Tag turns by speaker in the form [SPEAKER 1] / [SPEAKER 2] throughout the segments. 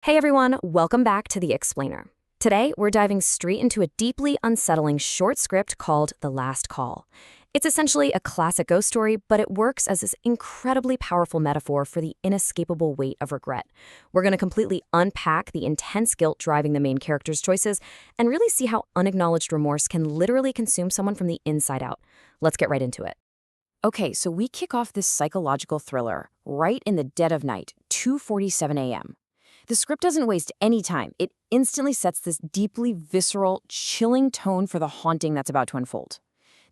[SPEAKER 1] Hey everyone, welcome back to The Explainer. Today, we're diving straight into a deeply unsettling short script called The Last Call. It's essentially a classic ghost story, but it works as this incredibly powerful metaphor for the inescapable weight of regret. We're going to completely unpack the intense guilt driving the main character's choices and really see how unacknowledged remorse can literally consume someone from the inside out. Let's get right into it. Okay, so we kick off this psychological thriller right in the dead of night, 2:47 a.m. The script doesn't waste any time. It instantly sets this deeply visceral, chilling tone for the haunting that's about to unfold.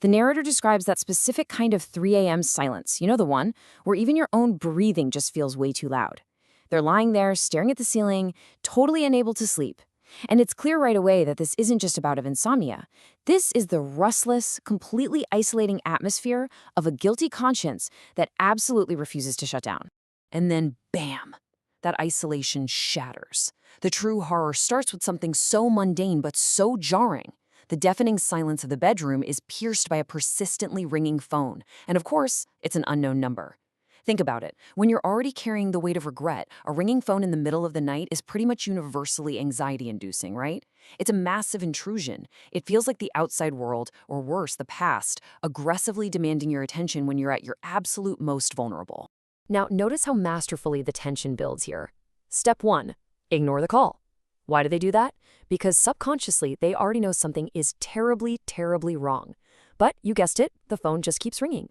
[SPEAKER 1] The narrator describes that specific kind of 3 a.m. silence, you know the one, where even your own breathing just feels way too loud. They're lying there, staring at the ceiling, totally unable to sleep. And it's clear right away that this isn't just a bout of insomnia. This is the restless, completely isolating atmosphere of a guilty conscience that absolutely refuses to shut down. And then, bam! That isolation shatters. The true horror starts with something so mundane but so jarring. The deafening silence of the bedroom is pierced by a persistently ringing phone. And of course, it's an unknown number. Think about it. When you're already carrying the weight of regret, a ringing phone in the middle of the night is pretty much universally anxiety-inducing, right? It's a massive intrusion. It feels like the outside world, or worse, the past, aggressively demanding your attention when you're at your absolute most vulnerable. Now, notice how masterfully the tension builds here. Step 1. Ignore the call. Why do they do that? Because subconsciously, they already know something is terribly, terribly wrong. But, you guessed it, the phone just keeps ringing.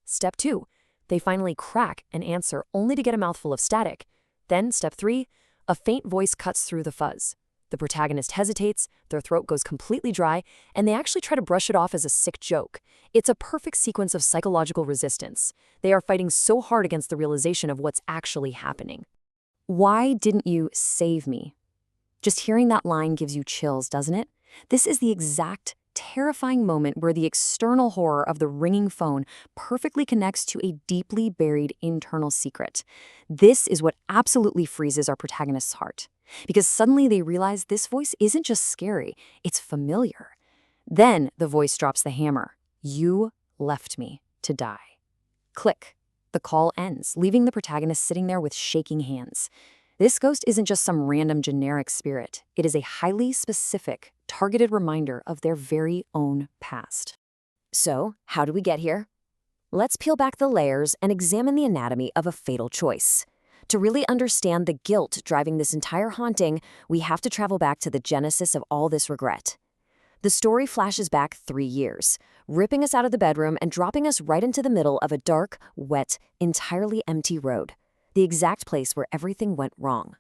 [SPEAKER 1] Step 2. They finally crack and answer only to get a mouthful of static. Then, step 3. A faint voice cuts through the fuzz. The protagonist hesitates, their throat goes completely dry, and they actually try to brush it off as a sick joke. It's a perfect sequence of psychological resistance. They are fighting so hard against the realization of what's actually happening. Why didn't you save me? Just hearing that line gives you chills, doesn't it? This is the exact terrifying moment where the external horror of the ringing phone perfectly connects to a deeply buried internal secret. This is what absolutely freezes our protagonist's heart. Because suddenly they realize this voice isn't just scary, it's familiar. Then the voice drops the hammer. You left me to die. Click. The call ends, leaving the protagonist sitting there with shaking hands. This ghost isn't just some random generic spirit. It is a highly specific, targeted reminder of their very own past. So, how do we get here? Let's peel back the layers and examine the anatomy of a fatal choice. To really understand the guilt driving this entire haunting, we have to travel back to the genesis of all this regret. The story flashes back 3 years, ripping us out of the bedroom and dropping us right into the middle of a dark, wet, entirely empty road. The exact place where everything went wrong.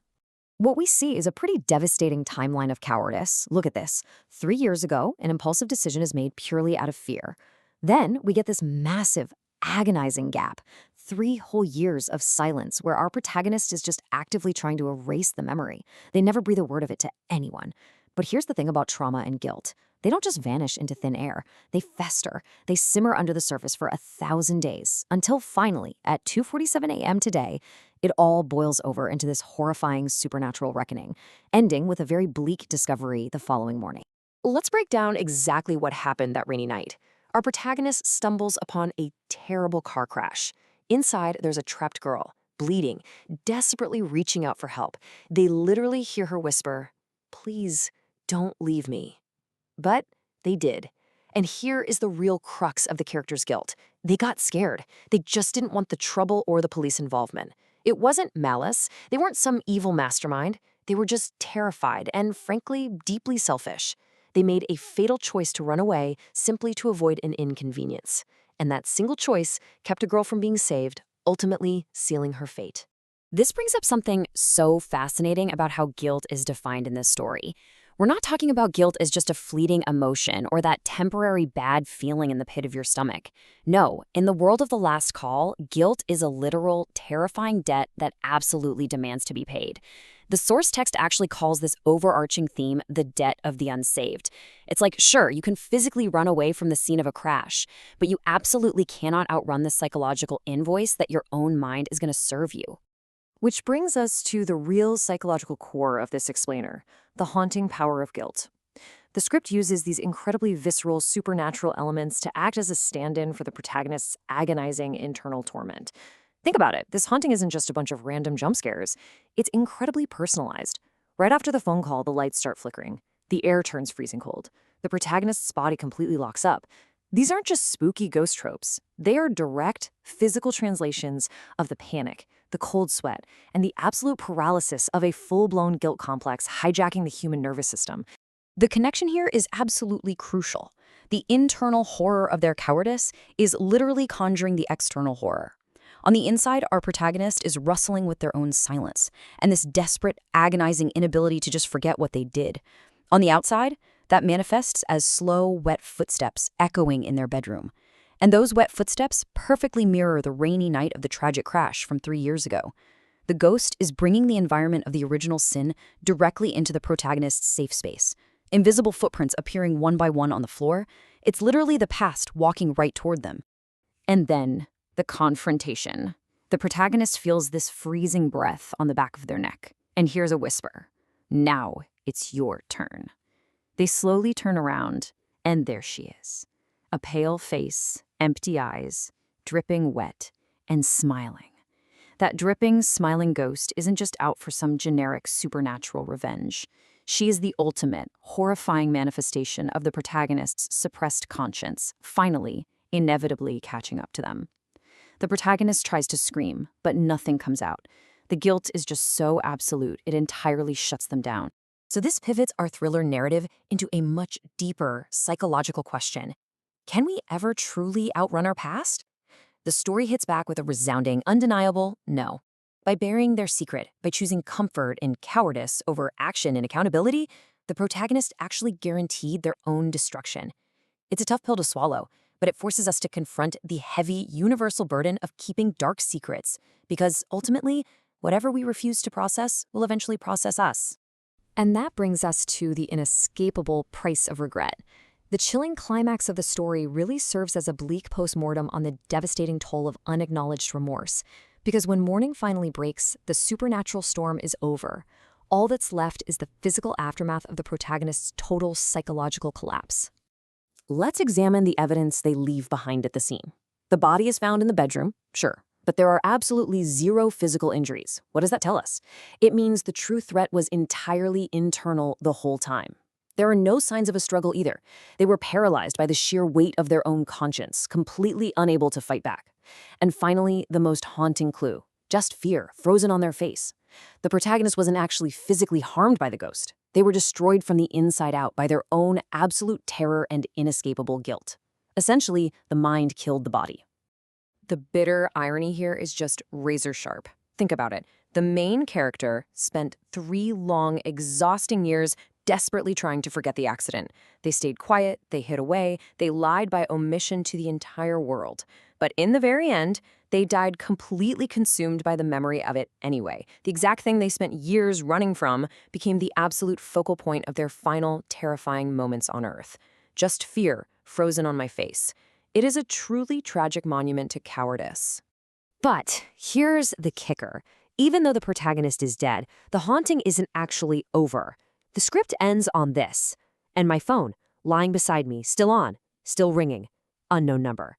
[SPEAKER 1] What we see is a pretty devastating timeline of cowardice. Look at this. 3 years ago, an impulsive decision is made purely out of fear. Then we get this massive, agonizing gap. 3 whole years of silence where our protagonist is just actively trying to erase the memory. They never breathe a word of it to anyone. But here's the thing about trauma and guilt. They don't just vanish into thin air. They fester. They simmer under the surface for 1,000 days, until finally, at 2:47 a.m. today, it all boils over into this horrifying supernatural reckoning, ending with a very bleak discovery the following morning. Let's break down exactly what happened that rainy night. Our protagonist stumbles upon a terrible car crash. Inside, there's a trapped girl, bleeding, desperately reaching out for help. They literally hear her whisper, "Please, don't leave me." But they did. And here is the real crux of the character's guilt. They got scared. They just didn't want the trouble or the police involvement. It wasn't malice. They weren't some evil mastermind. They were just terrified and, frankly, deeply selfish. They made a fatal choice to run away simply to avoid an inconvenience. And that single choice kept a girl from being saved, ultimately sealing her fate. This brings up something so fascinating about how guilt is defined in this story. We're not talking about guilt as just a fleeting emotion or that temporary bad feeling in the pit of your stomach. No, in the world of The Last Call, guilt is a literal, terrifying debt that absolutely demands to be paid. The source text actually calls this overarching theme the debt of the unsaved. It's like, sure, you can physically run away from the scene of a crash, but you absolutely cannot outrun the psychological invoice that your own mind is going to serve you. Which brings us to the real psychological core of this explainer, the haunting power of guilt. The script uses these incredibly visceral, supernatural elements to act as a stand-in for the protagonist's agonizing internal torment. Think about it. This haunting isn't just a bunch of random jump scares. It's incredibly personalized. Right after the phone call, the lights start flickering. The air turns freezing cold. The protagonist's body completely locks up. These aren't just spooky ghost tropes. They are direct, physical translations of the panic, the cold sweat, and the absolute paralysis of a full-blown guilt complex hijacking the human nervous system. The connection here is absolutely crucial. The internal horror of their cowardice is literally conjuring the external horror. On the inside, our protagonist is wrestling with their own silence and this desperate, agonizing inability to just forget what they did. On the outside, that manifests as slow, wet footsteps echoing in their bedroom. And those wet footsteps perfectly mirror the rainy night of the tragic crash from 3 years ago. The ghost is bringing the environment of the original sin directly into the protagonist's safe space. Invisible footprints appearing one by one on the floor. It's literally the past walking right toward them. And then, the confrontation. The protagonist feels this freezing breath on the back of their neck and hears a whisper. Now it's your turn. They slowly turn around, and there she is. A pale face, empty eyes, dripping wet, and smiling. That dripping, smiling ghost isn't just out for some generic supernatural revenge. She is the ultimate, horrifying manifestation of the protagonist's suppressed conscience, finally, inevitably catching up to them. The protagonist tries to scream, but nothing comes out. The guilt is just so absolute, it entirely shuts them down. So this pivots our thriller narrative into a much deeper psychological question. Can we ever truly outrun our past? The story hits back with a resounding, undeniable no. By burying their secret, by choosing comfort in cowardice over action and accountability, the protagonist actually guaranteed their own destruction. It's a tough pill to swallow, but it forces us to confront the heavy, universal burden of keeping dark secrets, because ultimately, whatever we refuse to process will eventually process us. And that brings us to the inescapable price of regret. The chilling climax of the story really serves as a bleak postmortem on the devastating toll of unacknowledged remorse. Because when morning finally breaks, the supernatural storm is over. All that's left is the physical aftermath of the protagonist's total psychological collapse. Let's examine the evidence they leave behind at the scene. The body is found in the bedroom, sure, but there are absolutely zero physical injuries. What does that tell us? It means the true threat was entirely internal the whole time. There are no signs of a struggle either. They were paralyzed by the sheer weight of their own conscience, completely unable to fight back. And finally, the most haunting clue, just fear, frozen on their face. The protagonist wasn't actually physically harmed by the ghost. They were destroyed from the inside out by their own absolute terror and inescapable guilt. Essentially, the mind killed the body. The bitter irony here is just razor sharp. Think about it. The main character spent 3 long, exhausting years desperately trying to forget the accident. They stayed quiet, they hid away, they lied by omission to the entire world. But in the very end, they died completely consumed by the memory of it anyway. The exact thing they spent years running from became the absolute focal point of their final, terrifying moments on Earth. Just fear, frozen on my face. It is a truly tragic monument to cowardice. But here's the kicker. Even though the protagonist is dead, the haunting isn't actually over. The script ends on this. And my phone, lying beside me, still on, still ringing. Unknown number.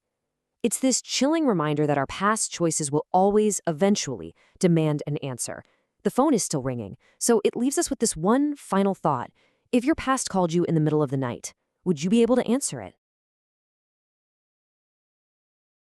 [SPEAKER 1] It's this chilling reminder that our past choices will always, eventually, demand an answer. The phone is still ringing, so it leaves us with this one final thought. If your past called you in the middle of the night, would you be able to answer it?